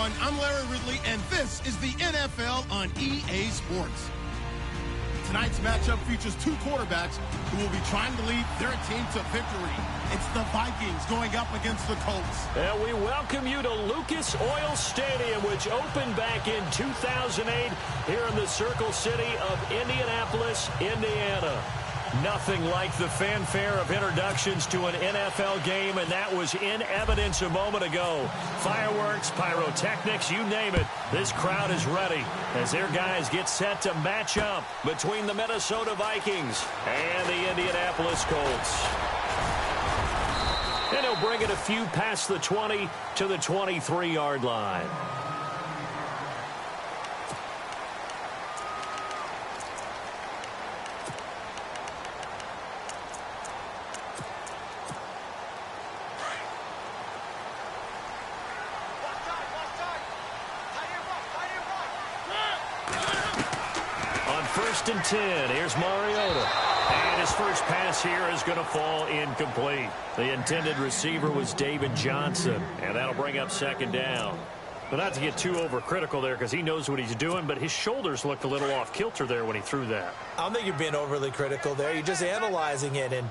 everyone. I'm Larry Ridley, and this is the NFL on EA Sports. Tonight's matchup features two quarterbacks who will be trying to lead their team to victory. It's the Vikings going up against the Colts. And we welcome you to Lucas Oil Stadium, which opened back in 2008 here in the Circle City of Indianapolis, Indiana. Nothing like the fanfare of introductions to an NFL game, and that was in evidence a moment ago. Fireworks, pyrotechnics, you name it. This crowd is ready as their guys get set to match up between the Minnesota Vikings and the Indianapolis Colts. And he'll bring it a few past the 20 to the 23-yard line. First and 10. Here's Mariota. And his first pass here is going to fall incomplete. The intended receiver was David Johnson. And that'll bring up second down. But not to get too overcritical there because he knows what he's doing, but his shoulders looked a little off kilter there when he threw that. I don't think you're being overly critical there. You're just analyzing it, and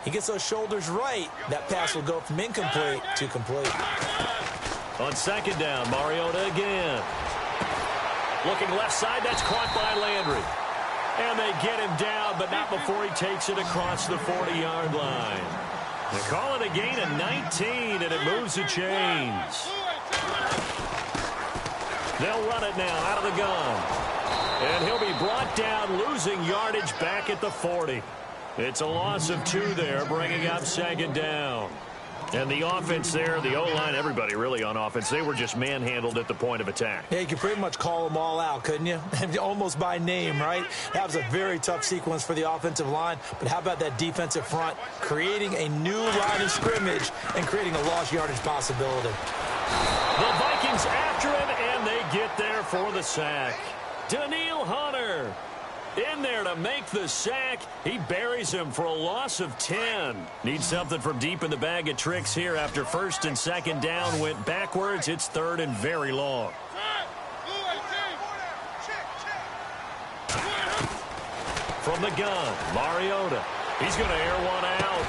he gets those shoulders right. That pass will go from incomplete to complete. On second down, Mariota again. Looking left side, that's caught by Landry. And they get him down, but not before he takes it across the 40-yard line. They call it a gain of 19, and it moves the chains. They'll run it now out of the gun. And he'll be brought down, losing yardage back at the 40. It's a loss of 2 there, bringing up second down. And the offense there, the O-line, everybody really on offense, they were just manhandled at the point of attack. Yeah, you could pretty much call them all out, couldn't you? Almost by name, right? That was a very tough sequence for the offensive line. But how about that defensive front, creating a new line of scrimmage and creating a lost yardage possibility. The Vikings after him, and they get there for the sack. Daniil Hunter in there to make the sack. He buries him for a loss of 10. Needs something from deep in the bag of tricks here after first and second down went backwards. It's third and very long. From the gun, Mariota. He's going to air one out.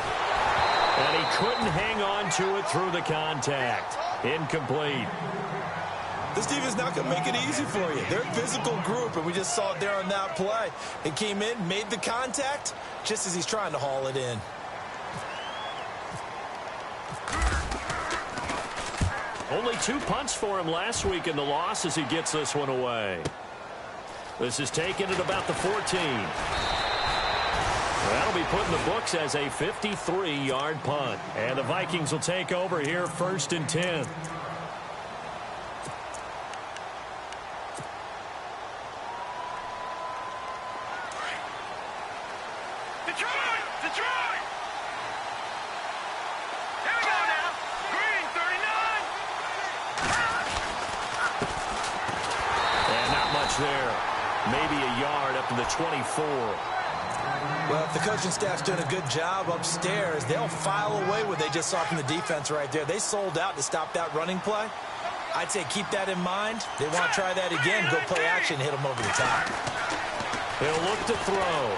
And he couldn't hang on to it through the contact. Incomplete. This team is not going to make it easy for you. They're a physical group, and we just saw it there on that play. It came in, made the contact, just as he's trying to haul it in. Only 2 punts for him last week in the loss as he gets this one away. This is taken at about the 14. That'll be put in the books as a 53-yard punt. And the Vikings will take over here first and 10. There, maybe a yard up to the 24. Well, if the coaching staff's doing a good job upstairs, they'll file away what they just saw from the defense right there. They sold out to stop that running play. I'd say keep that in mind. They want to try that again, go play action, hit them over the top. They'll look to throw.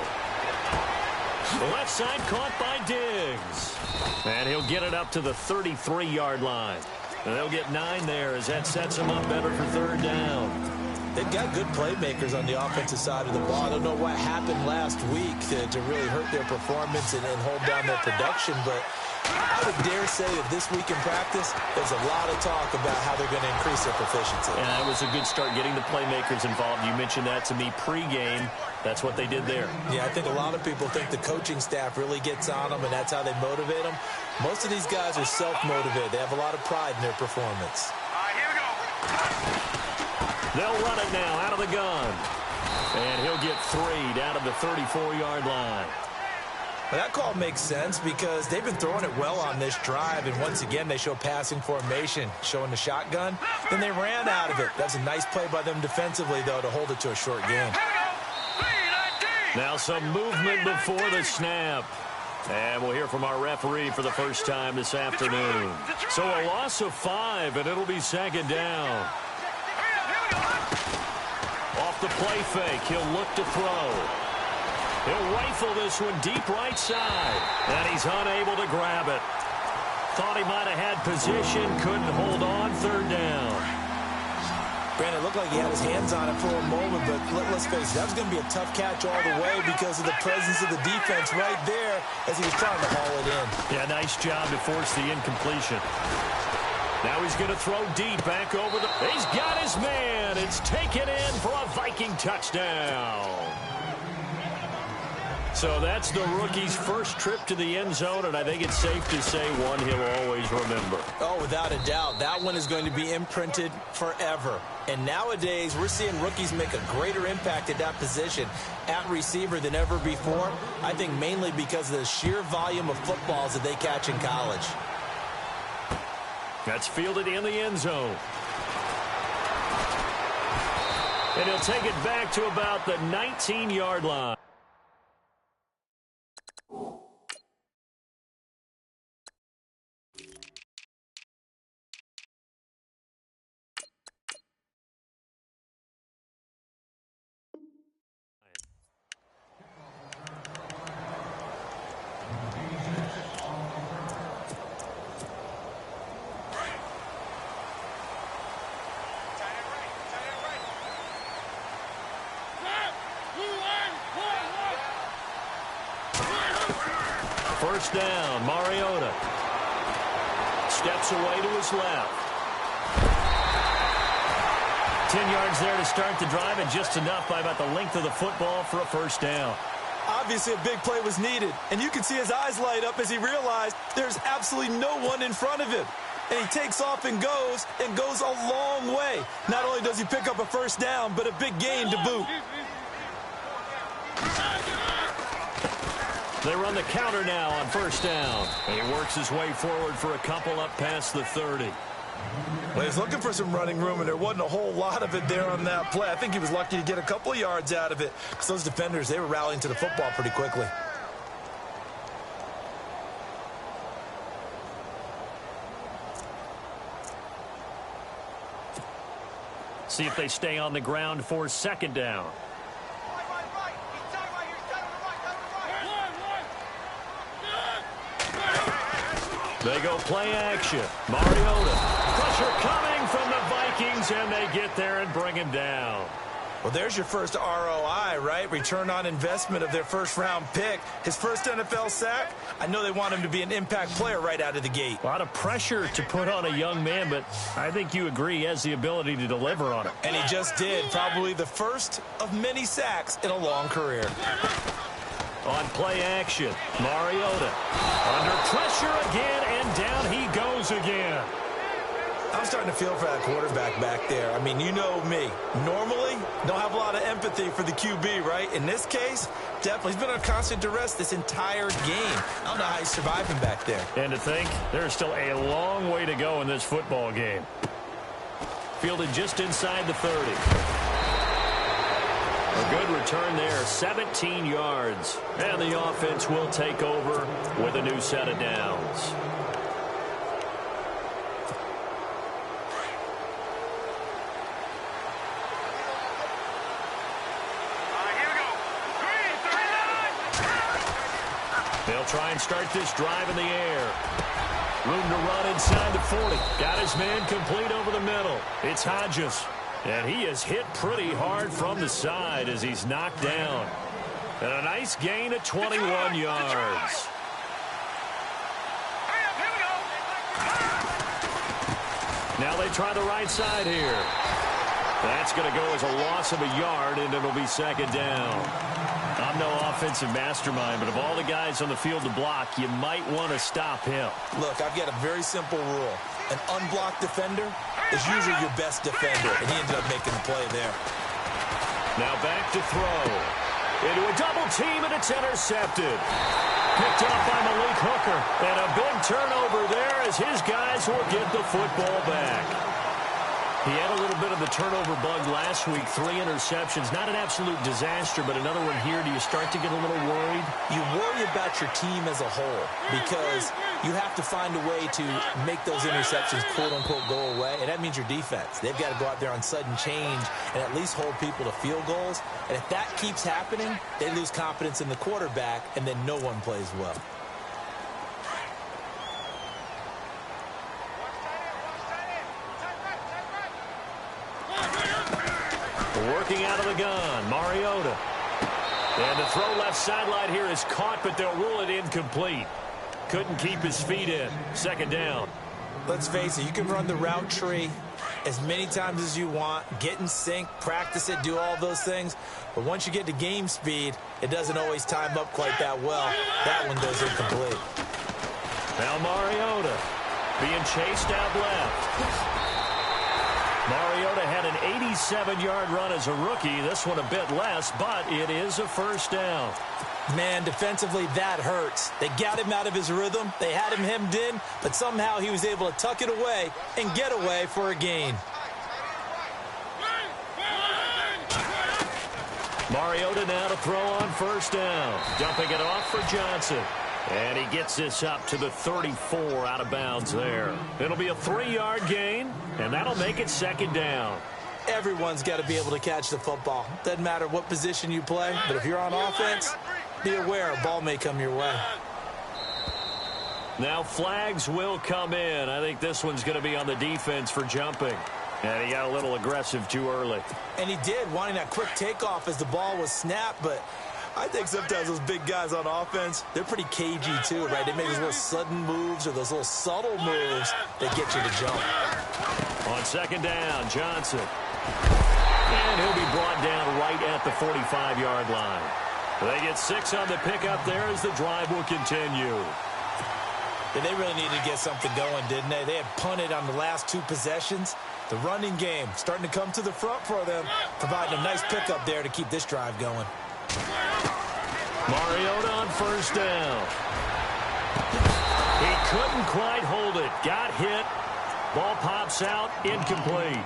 The left side caught by Diggs. And he'll get it up to the 33-yard line. And they'll get 9 there as that sets them up better for third down. They've got good playmakers on the offensive side of the ball. I don't know what happened last week to really hurt their performance and hold down their production, but I would dare say that this week in practice, there's a lot of talk about how they're going to increase their proficiency. And that was a good start getting the playmakers involved. You mentioned that to me pregame. That's what they did there. Yeah, I think a lot of people think the coaching staff really gets on them, and that's how they motivate them. Most of these guys are self-motivated. They have a lot of pride in their performance. All right, here we go. They'll run it now out of the gun. And he'll get 3 down to the 34-yard line. Well, that call makes sense because they've been throwing it well on this drive, and once again they show passing formation, showing the shotgun. Then they ran out of it. That's a nice play by them defensively, though, to hold it to a short game. Now some movement before the snap. And we'll hear from our referee for the first time this afternoon. So a loss of 5, and it'll be second down. Off the play fake, he'll look to throw. He'll rifle this one deep right side, and he's unable to grab it. Thought he might have had position, couldn't hold on, third down. Brandon, it looked like he had his hands on it for a moment, but let's face it, that was going to be a tough catch all the way because of the presence of the defense right there as he was trying to haul it in. Yeah, nice job to force the incompletion. Now he's going to throw deep back over the... He's got his man. It's taken in for a Viking touchdown. So that's the rookie's first trip to the end zone, and I think it's safe to say one he'll always remember. Oh, without a doubt. That one is going to be imprinted forever. And nowadays, we're seeing rookies make a greater impact at that position at receiver than ever before. I think mainly because of the sheer volume of footballs that they catch in college. That's fielded in the end zone. And he'll take it back to about the 19-yard line. First down, Mariota. Steps away to his left. 10 yards there to start the drive, and just enough by about the length of the football for a first down. Obviously, a big play was needed, and you can see his eyes light up as he realized there's absolutely no one in front of him. And he takes off and goes a long way. Not only does he pick up a first down, but a big gain to boot. They run the counter now on first down. And he works his way forward for a couple up past the 30. Well, he's looking for some running room, and there wasn't a whole lot of it there on that play. I think he was lucky to get a couple of yards out of it because those defenders, they were rallying to the football pretty quickly. See if they stay on the ground for second down. They go play action. Mariota. Pressure coming from the Vikings, and they get there and bring him down. Well, there's your first ROI, right? Return on investment of their first-round pick. His first NFL sack. I know they want him to be an impact player right out of the gate. A lot of pressure to put on a young man, but I think you agree he has the ability to deliver on it. And he just did. Probably the first of many sacks in a long career. On play action, Mariota. Under pressure again, and down he goes again. I'm starting to feel for that quarterback back there. I mean, you know me. Normally, don't have a lot of empathy for the QB, right? In this case, definitely. He's been under constant duress this entire game. I don't know how he's surviving back there. And to think, there's still a long way to go in this football game. Fielded just inside the 30. A good return there, 17 yards. And the offense will take over with a new set of downs. They'll try and start this drive in the air. Room to run inside the 40. Got his man complete over the middle. It's Hodges. And he is hit pretty hard from the side as he's knocked down. And a nice gain of 21 yards. Now they try the right side here. That's going to go as a loss of a yard, and it'll be second down. I'm no offensive mastermind, but of all the guys on the field to block, you might want to stop him. Look, I've got a very simple rule. An unblocked defender is usually your best defender, and he ended up making the play there. Now back to throw. Into a double team, and it's intercepted. Picked up by Malik Hooker. And a big turnover there as his guys will get the football back. He had a little bit of the turnover bug last week, 3 interceptions. Not an absolute disaster, but another one here. Do you start to get a little worried? You worry about your team as a whole because you have to find a way to make those interceptions, quote-unquote, go away, and that means your defense. They've got to go out there on sudden change and at least hold people to field goals. And if that keeps happening, they lose confidence in the quarterback, and then no one plays well. Working out of the gun, Mariota. And the throw left sideline here is caught, but they'll rule it incomplete. Couldn't keep his feet in. 2nd down. Let's face it, you can run the route tree as many times as you want, get in sync, practice it, do all those things. But once you get to game speed, it doesn't always time up quite that well. That one goes incomplete. Now Mariota being chased out left. Mariota had an 87-yard run as a rookie. This one a bit less, but it is a 1st down. Man, defensively, that hurts. They got him out of his rhythm. They had him hemmed in, but somehow he was able to tuck it away and get away for a gain. Mariota now to throw on 1st down. Dumping it off for Johnson. And he gets this up to the 34 out of bounds there. It'll be a 3-yard gain, and that'll make it 2nd down. Everyone's got to be able to catch the football. Doesn't matter what position you play, but if you're on offense, be aware a ball may come your way. Now flags will come in. I think this one's going to be on the defense for jumping. And he got a little aggressive too early. And he did, wanting that quick takeoff as the ball was snapped, but I think sometimes those big guys on offense, they're pretty cagey too, right? They make those little sudden moves or those little subtle moves that get you to jump. On 2nd down, Johnson. And he'll be brought down right at the 45-yard line. They get 6 on the pickup there as the drive will continue. Yeah, they really needed to get something going, didn't they? They had punted on the last 2 possessions. The running game starting to come to the front for them, providing a nice pickup there to keep this drive going. Mariota on 1st down. He couldn't quite hold it. Got hit. Ball pops out. Incomplete.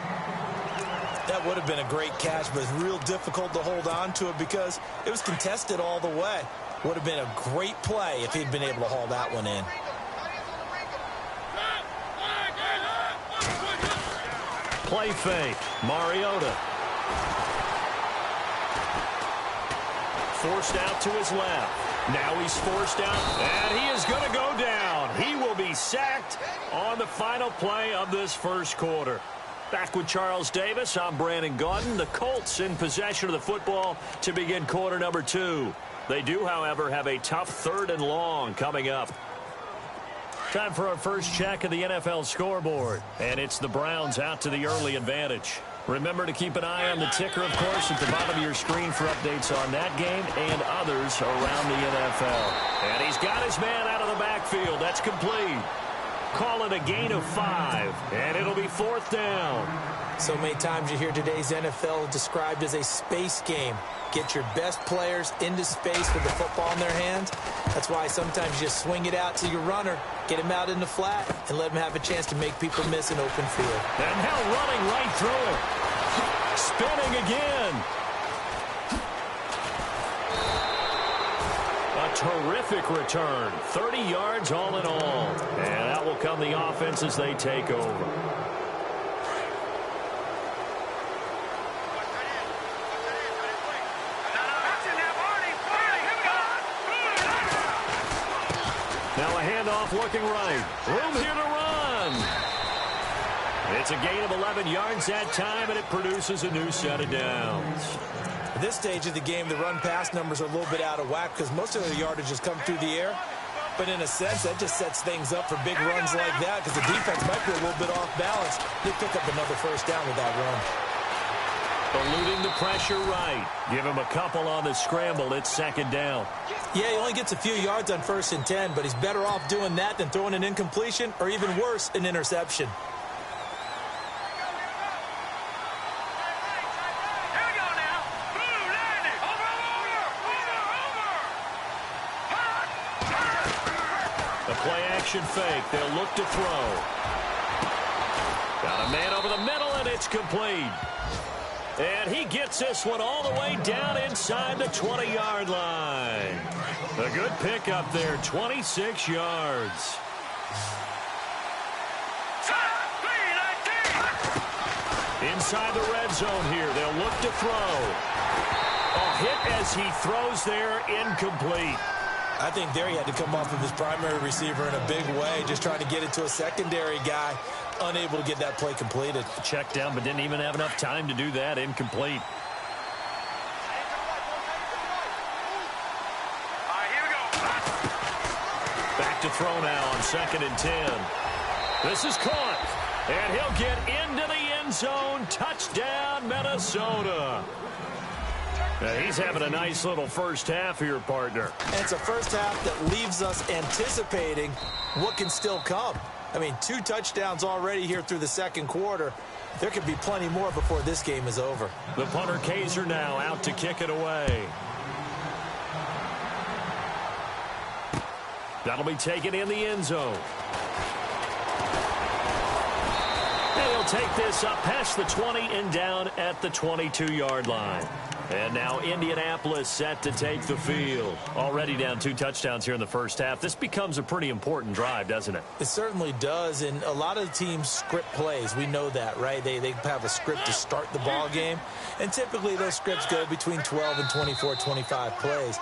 That would have been a great catch, but it's real difficult to hold on to it because it was contested all the way. Would have been a great play if he'd been able to haul that one in. Play fake. Mariota. Forced out to his left. Now he's forced out, and he is going to go down. He will be sacked on the final play of this 1st quarter. Back with Charles Davis, I'm Brandon Gaudin. The Colts in possession of the football to begin quarter number 2. They do, however, have a tough 3rd and long coming up. Time for our first check of the NFL scoreboard. And it's the Browns out to the early advantage. Remember to keep an eye on the ticker, of course, at the bottom of your screen for updates on that game and others around the NFL. And he's got his man out of the backfield. That's complete. Call it a gain of 5, and it'll be 4th down. So many times you hear today's NFL described as a space game. Get your best players into space with the football in their hands. That's why sometimes you just swing it out to your runner, get him out in the flat, and let him have a chance to make people miss an open field. And now running right through it. Spinning again. A terrific return. 30 yards all in all. And out will come the offense as they take over. Now a handoff looking right. Room here to run. It's a gain of 11 yards that time, and it produces a new set of downs. At this stage of the game, the run-pass numbers are a little bit out of whack because most of the yardage has come through the air. But in a sense, that just sets things up for big runs like that because the defense might be a little bit off balance. They pick up another 1st down with that run. Eluding the pressure right. Give him a couple on the scramble. It's 2nd down. Yeah, he only gets a few yards on 1st and 10, but he's better off doing that than throwing an incompletion or even worse, an interception. The play action fake. They'll look to throw. Got a man over the middle, and it's complete. And he gets this one all the way down inside the 20-yard line. A good pickup there, 26 yards. Inside the red zone here, they'll look to throw. A hit as he throws there, incomplete. I think there he had to come off of his primary receiver in a big way, just trying to get it to a secondary guy, unable to get that play completed. Checked down, but didn't even have enough time to do that. Incomplete. Back to throw now on 2nd and 10. This is caught, and he'll get into the end zone. Touchdown, Minnesota. Now, he's having a nice little first half here, partner. And it's a first half that leaves us anticipating what can still come. I mean, 2 touchdowns already here through the second quarter. There could be plenty more before this game is over. The punter Kaiser now out to kick it away. That'll be taken in the end zone. And he'll take this up past the 20 and down at the 22-yard line. And now Indianapolis set to take the field. Already down 2 touchdowns here in the first half. This becomes a pretty important drive, doesn't it? It certainly does, and a lot of the teams script plays. We know that, right? They have a script to start the ball game, and typically those scripts go between 12 and 24, 25 plays.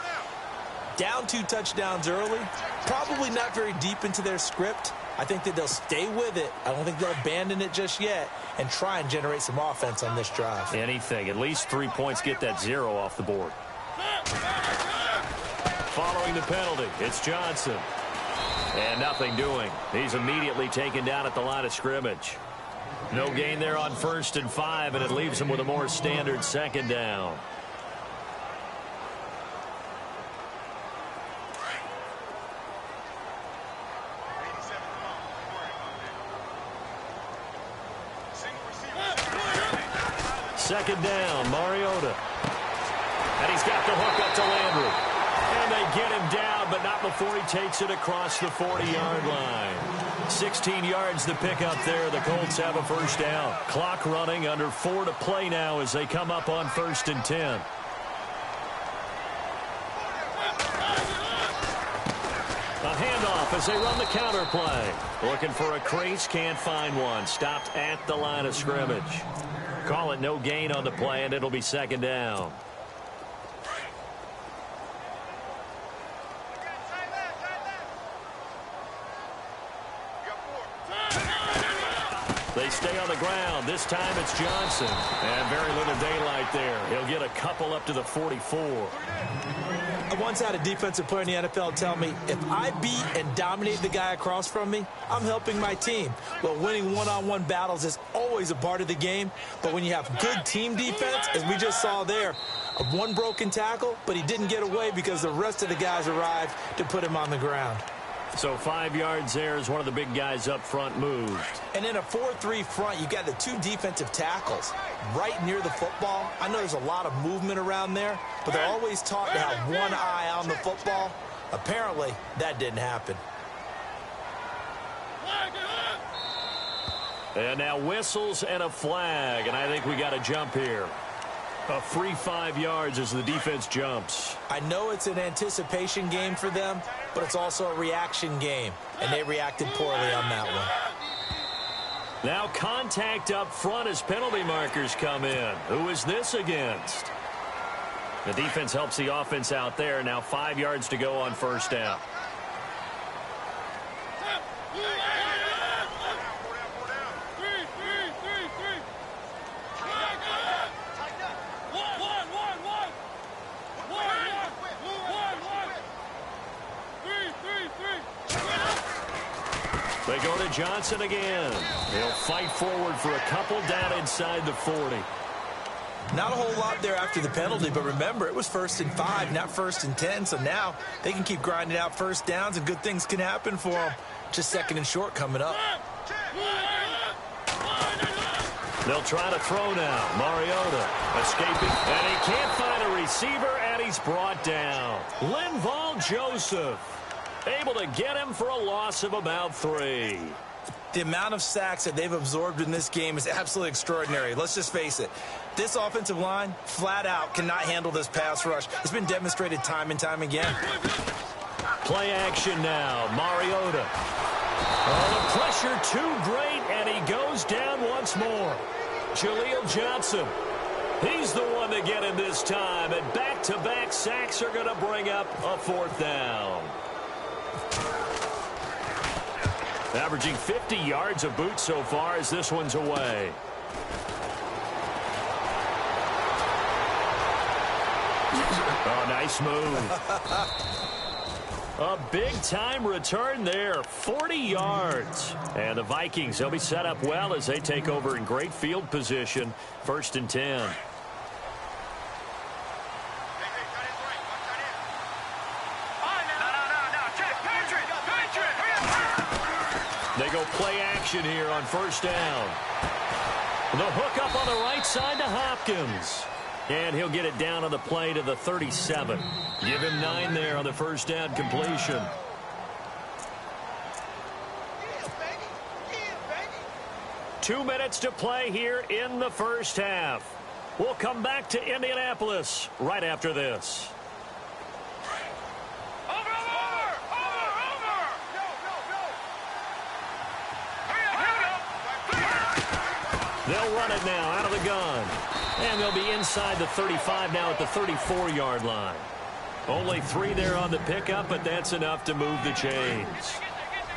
Down 2 touchdowns early, probably not very deep into their script. I think that they'll stay with it. I don't think they'll abandon it just yet and try and generate some offense on this drive. Anything. At least 3 points, get that 0 off the board. Following the penalty, it's Johnson. And nothing doing. He's immediately taken down at the line of scrimmage. No gain there on 1st and 5, and it leaves him with a more standard 2nd down. Second down, Mariota. And he's got the hook up to Landry. And they get him down, but not before he takes it across the 40-yard line. 16 yards to pick up there. The Colts have a first down. Clock running, under 4 to play now as they come up on 1st and 10. A handoff as they run the counter play. Looking for a crease, can't find one. Stopped at the line of scrimmage. Call it no gain on the play, and it'll be 2nd down. They stay on the ground. This time it's Johnson. And very little daylight there. He'll get a couple up to the 44. I once had a defensive player in the NFL tell me, if I beat and dominate the guy across from me, I'm helping my team. Well, winning one-on-one battles is always a part of the game, but when you have good team defense, as we just saw there, one broken tackle, but he didn't get away because the rest of the guys arrived to put him on the ground. So 5 yards there as one of the big guys up front moved. And in a 4-3 front, you got the 2 defensive tackles right near the football. I know there's a lot of movement around there, but they're always taught to have one eye on the football. Apparently, that didn't happen. And now whistles and a flag, and I think we got a jump here. A free 5 yards as the defense jumps. I know it's an anticipation game for them, but it's also a reaction game, and they reacted poorly on that one. Now contact up front as penalty markers come in. Who is this against? The defense helps the offense out there. Now 5 yards to go on 1st down. They go to Johnson again. He'll fight forward for a couple down inside the 40. Not a whole lot there after the penalty, but remember, it was 1st and 5, not 1st and 10, so now they can keep grinding out first downs and good things can happen for them. Just 2nd and short coming up. They'll try to throw now. Mariota escaping, and he can't find a receiver, and he's brought down. Linval Joseph able to get him for a loss of about 3. The amount of sacks that they've absorbed in this game is absolutely extraordinary. Let's just face it. This offensive line, flat out, cannot handle this pass rush. It's been demonstrated time and time again. Play action now. Mariota. Oh, the pressure too great, and he goes down once more. Jaleel Johnson. He's the one to get him this time, and back-to-back sacks are going to bring up a 4th down. Averaging 50 yards a boot so far as this one's away. Oh, nice move. A big-time return there, 40 yards. And the Vikings, they'll be set up well as they take over in great field position, 1st and 10. They go play action here on 1st down. The hook up on the right side to Hopkins. And he'll get it down on the play to the 37. Give him 9 there on the 1st down completion. Two minutes to play here in the 1st half. We'll come back to Indianapolis right after this. They'll run it now out of the gun. And they'll be inside the 35 now at the 34-yard line. Only 3 there on the pickup, but that's enough to move the chains.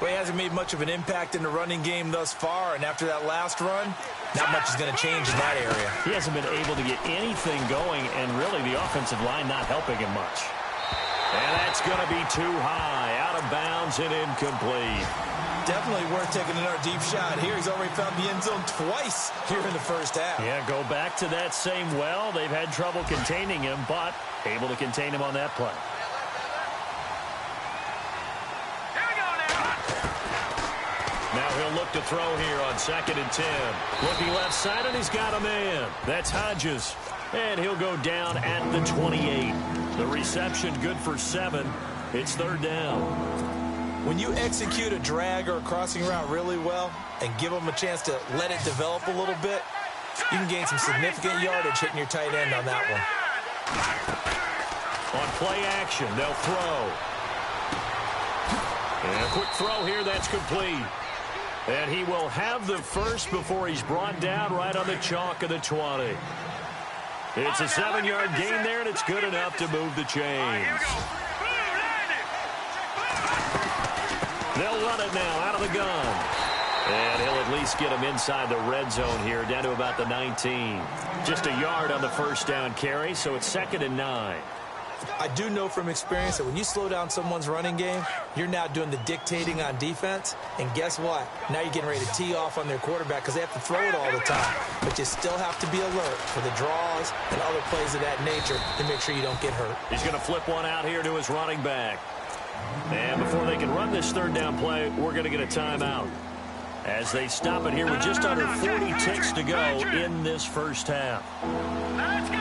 Well, he hasn't made much of an impact in the running game thus far, and after that last run, not much is going to change in that area. He hasn't been able to get anything going, and really the offensive line not helping him much. And that's going to be too high, out of bounds and incomplete. Definitely worth taking another deep shot here. He's already found the end zone twice here in the 1st half. Yeah, go back to that same well. They've had trouble containing him, but able to contain him on that play. Now he'll look to throw here on 2nd and 10. Looking left side, and he's got a man. That's Hodges. And he'll go down at the 28. The reception good for 7. It's 3rd down. When you execute a drag or a crossing route really well and give them a chance to let it develop a little bit, you can gain some significant yardage hitting your tight end on that one. On play action, they'll throw. And a quick throw here, that's complete. And he will have the first before he's brought down right on the chalk of the 20. It's a 7-yard gain there, and it's good enough to move the chains. They'll run it now out of the gun. And he'll at least get him inside the red zone here, down to about the 19. Just a yard on the 1st down carry, so it's 2nd and 9. I do know from experience that when you slow down someone's running game, you're now doing the dictating on defense. And guess what? Now you're getting ready to tee off on their quarterback because they have to throw it all the time. But you still have to be alert for the draws and other plays of that nature to make sure you don't get hurt. He's going to flip one out here to his running back. And before they can run this 3rd down play, we're going to get a timeout. As they stop it here with just under 40 ticks to go in this 1st half. Let's go.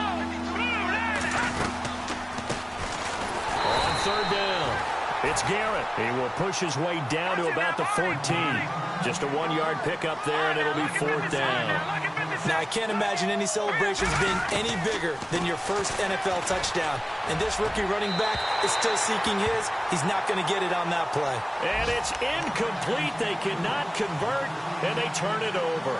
On 3rd down, it's Garrett. He will push his way down to about the 14. Just a 1-yard pickup there, and it'll be 4th down. Now, I can't imagine any celebrations being any bigger than your first NFL touchdown. And this rookie running back is still seeking his. He's not going to get it on that play. And it's incomplete. They cannot convert, and they turn it over.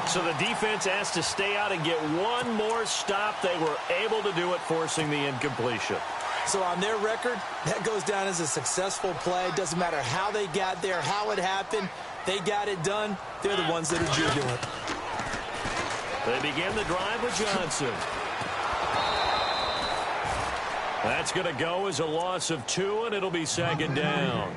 So the defense has to stay out and get one more stop. They were able to do it, forcing the incompletion. So on their record, that goes down as a successful play. Doesn't matter how they got there, how it happened. They got it done. They're the ones that are jubilant. They begin the drive with Johnson. That's going to go as a loss of 2, and it'll be 2nd down.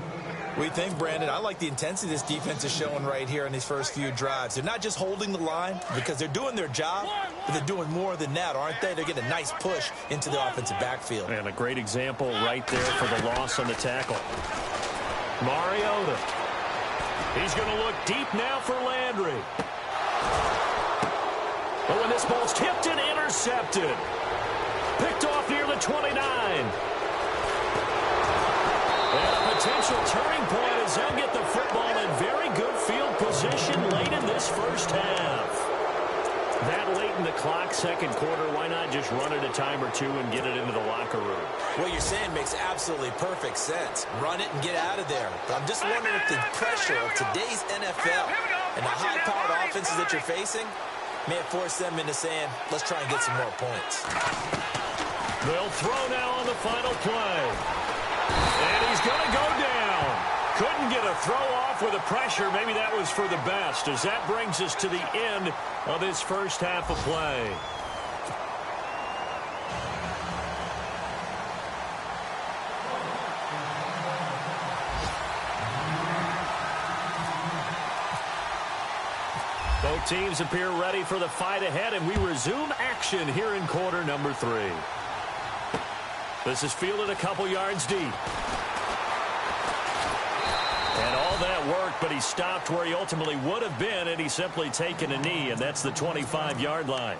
What do you think, Brandon? I like the intensity this defense is showing right here in these first few drives. They're not just holding the line because they're doing their job, but they're doing more than that, aren't they? They're getting a nice push into the offensive backfield. And a great example right there for the loss on the tackle. Mariota. He's going to look deep now for Landry. But when this ball's tipped and intercepted. Picked off near the 29. And a potential turning point as they'll get the football in very good field position late in this first half. That late in the clock, second quarter, why not just run it a time or two and get it into the locker room? What you're saying makes absolutely perfect sense. Run it and get out of there. But I'm just wondering if the pressure of today's NFL and the high-powered offenses that you're facing may have forced them into saying, let's try and get some more points. They'll throw now on the final play. And he's going to go down. Couldn't get a throw off with the pressure. Maybe that was for the best, as that brings us to the end of this first half of play. Both teams appear ready for the fight ahead, and we resume action here in quarter number 3. This is fielded a couple yards deep. And all that worked, but he stopped where he ultimately would have been, and he's simply taken a knee, and that's the 25-yard line.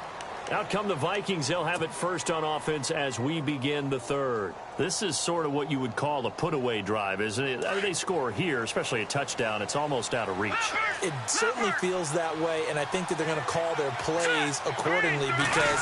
Out come the Vikings. They'll have it first on offense as we begin the third. This is sort of what you would call a put-away drive, isn't it? I mean, they score here, especially a touchdown. It's almost out of reach. It certainly feels that way, and I think that they're going to call their plays accordingly, because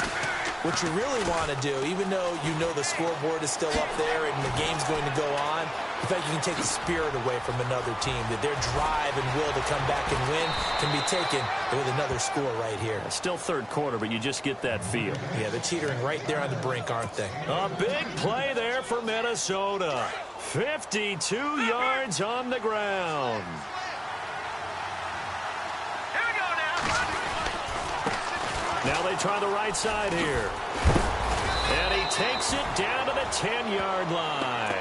what you really want to do, even though you know the scoreboard is still up there and the game's going to go on, in fact, you can take the spirit away from another team, that their drive and will to come back and win can be taken with another score right here. Still third quarter, but you just get that feel. Yeah, they're teetering right there on the brink, aren't they? A big play there for Minnesota. 52 yards on the ground. Here we go now. Now they try the right side here. And he takes it down to the 10-yard line.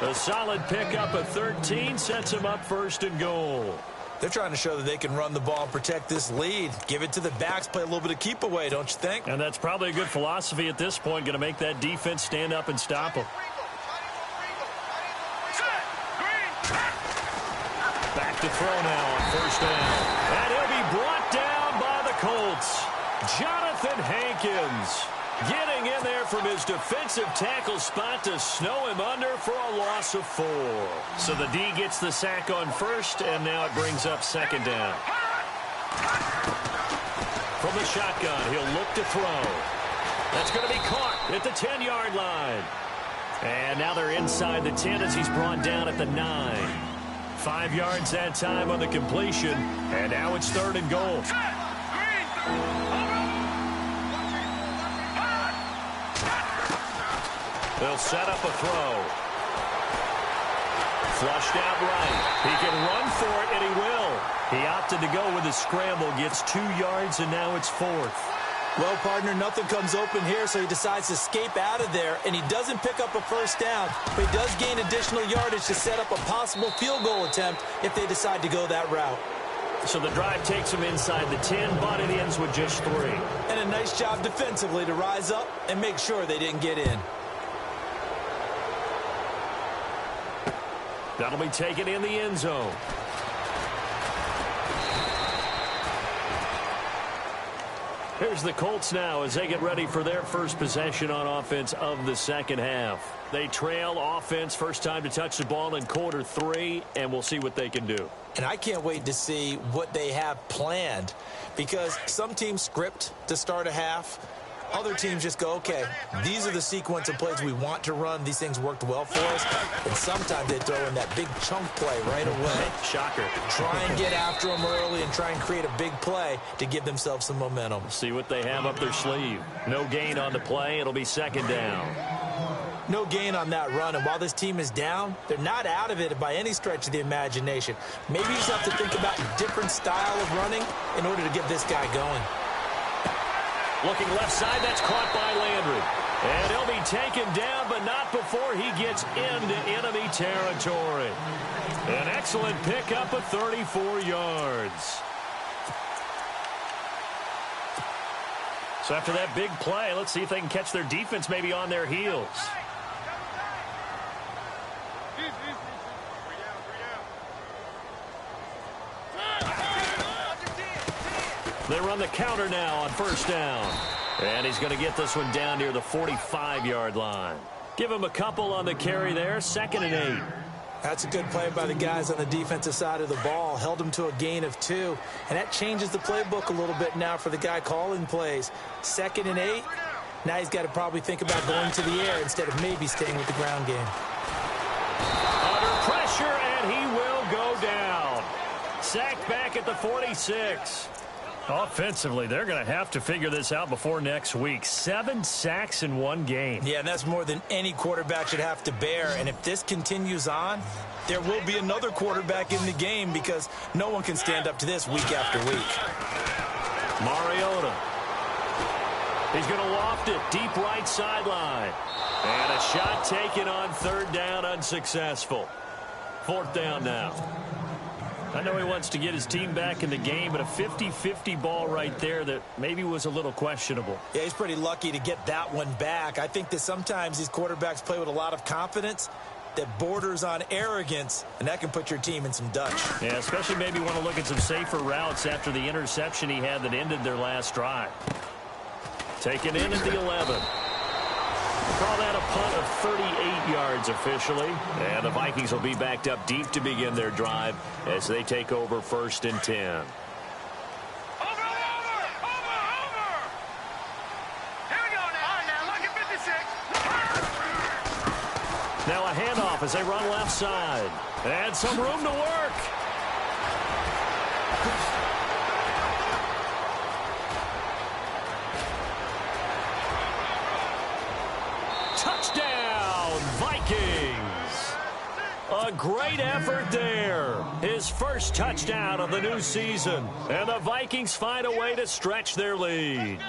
A solid pickup of 13 sets him up first and goal. They're trying to show that they can run the ball and protect this lead. Give it to the backs, play a little bit of keep away, don't you think? And that's probably a good philosophy at this point, going to make that defense stand up and stop them. Back to throw now on first down. And he'll be brought down by the Colts. Jonathan Hankins getting in there from his defensive tackle spot to snow him under for a loss of 4. So the D gets the sack on first, and now it brings up second down. From the shotgun, he'll look to throw. That's going to be caught at the 10-yard line. And now they're inside the 10 as he's brought down at the 9. 5 yards that time on the completion, and now it's third and goal. They'll set up a throw. Flushed out right. He can run for it, and he will. He opted to go with a scramble, gets 2 yards, and now it's fourth. Well, partner, nothing comes open here, so he decides to escape out of there, and he doesn't pick up a first down, but he does gain additional yardage to set up a possible field goal attempt if they decide to go that route. So the drive takes him inside the 10, but it ends with just 3. And a nice job defensively to rise up and make sure they didn't get in. That'll be taken in the end zone. Here's the Colts now as they get ready for their first possession on offense of the second half. They trail offense, first time to touch the ball in quarter 3, and we'll see what they can do. And I can't wait to see what they have planned, because some teams script to start a half. Other teams just go, okay, these are the sequence of plays we want to run. These things worked well for us. And sometimes they throw in that big chunk play right away. Shocker. Try and get after them early and try and create a big play to give themselves some momentum. See what they have up their sleeve. No gain on the play. It'll be second down. No gain on that run, and while this team is down, they're not out of it by any stretch of the imagination. Maybe you just have to think about a different style of running in order to get this guy going. Looking left side, that's caught by Landry. And he'll be taken down, but not before he gets into enemy territory. An excellent pickup of 34 yards. So after that big play, let's see if they can catch their defense maybe on their heels. They run the counter now on first down. And he's going to get this one down near the 45-yard line. Give him a couple on the carry there, 2nd and 8. That's a good play by the guys on the defensive side of the ball. Held him to a gain of 2. And that changes the playbook a little bit now for the guy calling plays. 2nd and 8. Now he's got to probably think about going to the air instead of maybe staying with the ground game. Under pressure, and he will go down. Sacked back at the 46. Offensively, they're going to have to figure this out before next week. 7 sacks in one game. Yeah, and that's more than any quarterback should have to bear. And if this continues on, there will be another quarterback in the game because no one can stand up to this week after week. Mariota. He's going to loft it deep right sideline. And a shot taken on 3rd down, unsuccessful. 4th down now. I know he wants to get his team back in the game, but a 50-50 ball right there that maybe was a little questionable. Yeah, he's pretty lucky to get that one back. I think that sometimes these quarterbacks play with a lot of confidence that borders on arrogance, and that can put your team in some dutch. Yeah, especially maybe want to look at some safer routes after the interception he had that ended their last drive. Taken in at the 11. Call that a punt of 38 yards officially. And the Vikings will be backed up deep to begin their drive as they take over 1st and 10. Over! Here we go now. Look at 56. Now a handoff as they run left side. And some room to work. Touchdown, Vikings. A great effort there. His first touchdown of the new season. And the Vikings find a way to stretch their lead.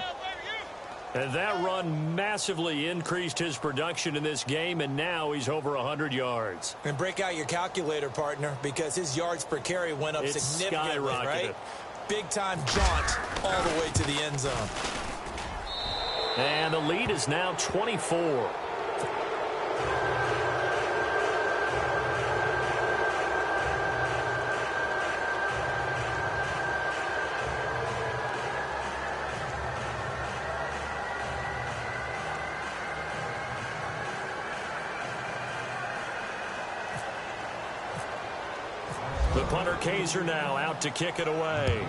And that run massively increased his production in this game, and now he's over 100 yards. And break out your calculator, partner, because his yards per carry went up significantly, right? Big-time jaunt all the way to the end zone. And the lead is now 24. The punter Kaiser now out to kick it away.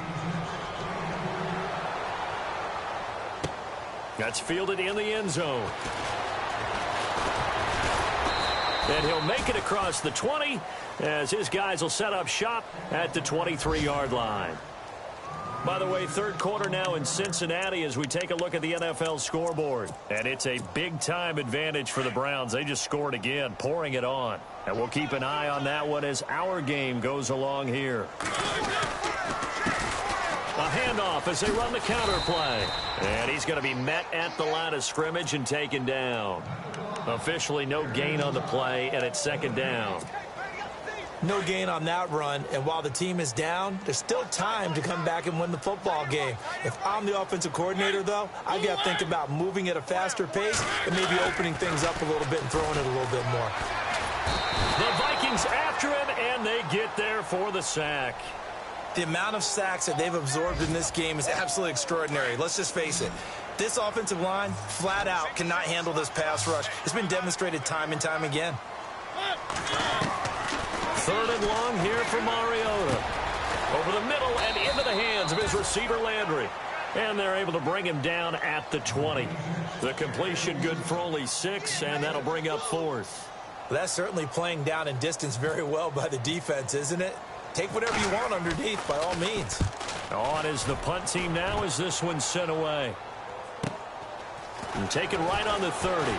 That's fielded in the end zone. And he'll make it across the 20 as his guys will set up shop at the 23-yard line. By the way, 3rd quarter now in Cincinnati as we take a look at the NFL scoreboard. And it's a big-time advantage for the Browns. They just scored again, pouring it on. And we'll keep an eye on that one as our game goes along here. A handoff as they run the counter play. And he's going to be met at the line of scrimmage and taken down. Officially no gain on the play, and it's 2nd down. No gain on that run, and while the team is down, there's still time to come back and win the football game. If I'm the offensive coordinator, though, I've got to think about moving at a faster pace and maybe opening things up a little bit and throwing it a little bit more. The Vikings after him, and they get there for the sack. The amount of sacks that they've absorbed in this game is absolutely extraordinary. Let's just face it. This offensive line, flat out, cannot handle this pass rush. It's been demonstrated time and time again. 3rd and long here for Mariota. Over the middle and into the hands of his receiver Landry. And they're able to bring him down at the 20. The completion good for only 6, and that'll bring up 4th. Well, that's certainly playing down in distance very well by the defense, isn't it? Take whatever you want underneath, by all means. On is the punt team now as this one's sent away. And taken right on the 30.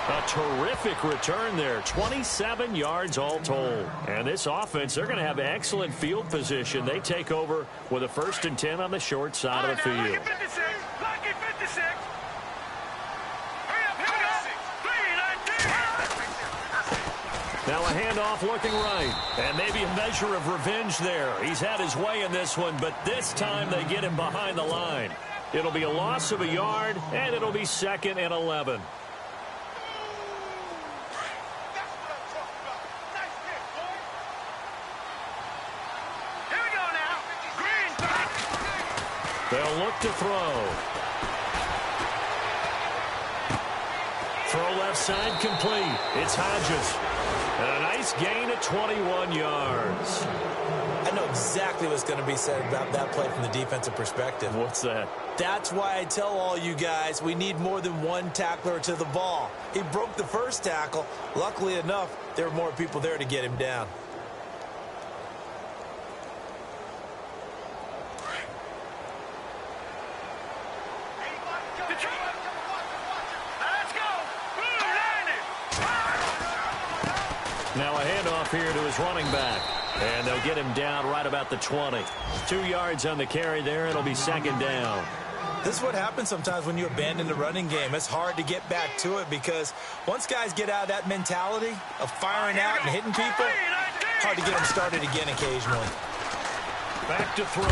A terrific return there. 27 yards all told. And this offense, they're going to have excellent field position. They take over with a 1st and 10 on the short side of the field. Lucky 56. Lucky 56. Now a handoff looking right. And maybe a measure of revenge there. He's had his way in this one, but this time they get him behind the line. It'll be a loss of a yard, and it'll be 2nd and 11. Here we go now. Green. They'll look to throw. Throw left side complete. It's Hodges. And a nice gain of 21 yards. I know exactly what's going to be said about that play from the defensive perspective. What's that? That's why I tell all you guys we need more than one tackler to the ball. He broke the first tackle. Luckily enough, there were more people there to get him down. Now a handoff here to his running back. And they'll get him down right about the 20. 2 yards on the carry there. It'll be second down. This is what happens sometimes when you abandon the running game. It's hard to get back to it because once guys get out of that mentality of firing out and hitting people, hard to get them started again occasionally. Back to throw.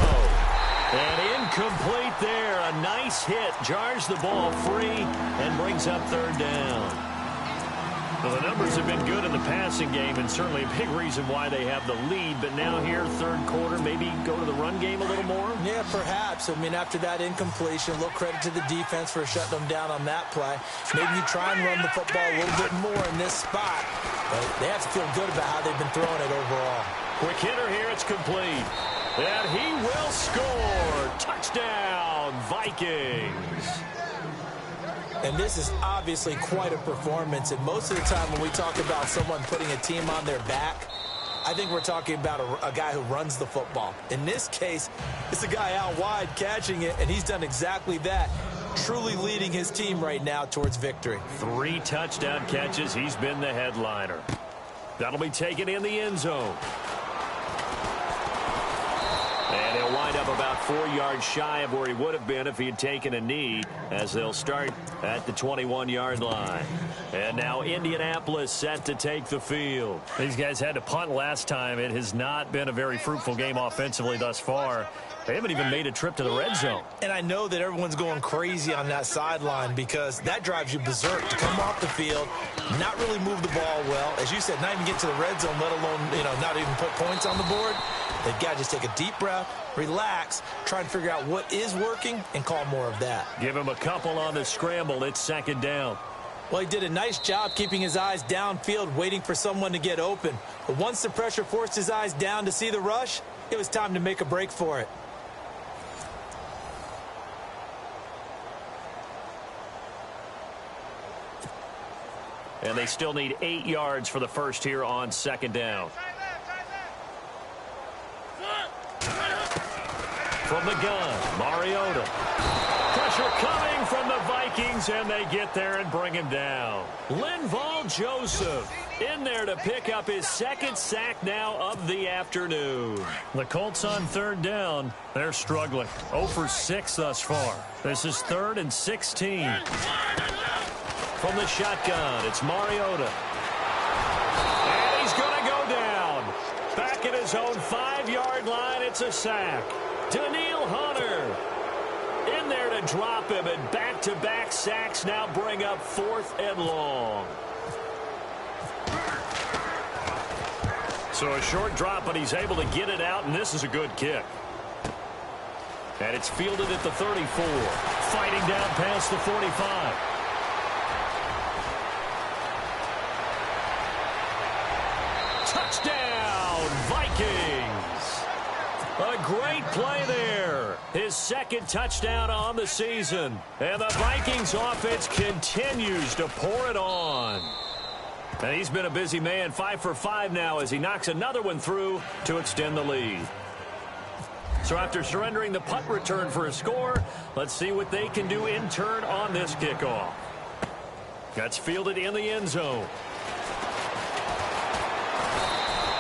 And incomplete there. A nice hit. Jars the ball free and brings up third down. Well, the numbers have been good in the passing game and certainly a big reason why they have the lead. But now here, third quarter, maybe go to the run game a little more? Yeah, perhaps. I mean, after that incompletion, a little credit to the defense for shutting them down on that play. Maybe you try and run the football a little bit more in this spot. But they have to feel good about how they've been throwing it overall. Quick hitter here. It's complete. And he will score. Touchdown, Vikings. And this is obviously quite a performance. And most of the time when we talk about someone putting a team on their back, I think we're talking about a guy who runs the football. In this case, it's a guy out wide catching it, and he's done exactly that, truly leading his team right now towards victory. 3 touchdown catches. He's been the headliner. That'll be taken in the end zone. And he'll wind up about 4 yards shy of where he would have been if he had taken a knee, as they'll start at the 21-yard line. And now Indianapolis set to take the field. These guys had to punt last time. It has not been a very fruitful game offensively thus far. They haven't even made a trip to the red zone. And I know that everyone's going crazy on that sideline because that drives you berserk to come off the field, not really move the ball well. As you said, not even get to the red zone, let alone, not even put points on the board. They've got to just take a deep breath, relax, try and figure out what is working, and call more of that. Give him a couple on the scramble. It's second down. Well, he did a nice job keeping his eyes downfield, waiting for someone to get open. But once the pressure forced his eyes down to see the rush, it was time to make a break for it. And they still need 8 yards for the first here on second down. From the gun, Mariota. Pressure coming from the Vikings, and they get there and bring him down. Linval Joseph in there to pick up his second sack now of the afternoon. The Colts on third down. They're struggling. 0 for 6 thus far. This is 3rd and 16. From the shotgun, it's Mariota. And he's going to go down. Back at his own 5-yard line, it's a sack. Daniil Hunter in there to drop him, and back-to-back sacks now bring up 4th and long. So a short drop, but he's able to get it out, and this is a good kick. And it's fielded at the 34. Fighting down past the 45. Touchdown, Vikings. A great play there. His second touchdown on the season. And the Vikings offense continues to pour it on. And he's been a busy man, 5 for 5 now as he knocks another one through to extend the lead. So after surrendering the punt return for a score, let's see what they can do in turn on this kickoff. That's fielded in the end zone.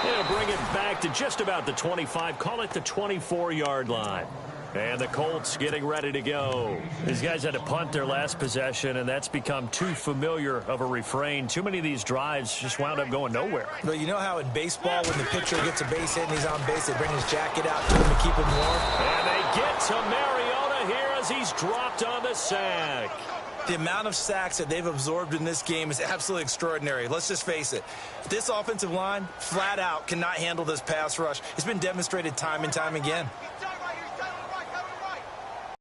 It'll bring it back to just about the 25, call it the 24-yard line. And the Colts getting ready to go. These guys had to punt their last possession, and that's become too familiar of a refrain. Too many of these drives just wound up going nowhere. But you know how in baseball, when the pitcher gets a base hit and he's on base, they bring his jacket out to him to keep him warm? And they get to Mariota here as he's dropped on the sack. The amount of sacks that they've absorbed in this game is absolutely extraordinary. Let's just face it. This offensive line, flat out, cannot handle this pass rush. It's been demonstrated time and time again.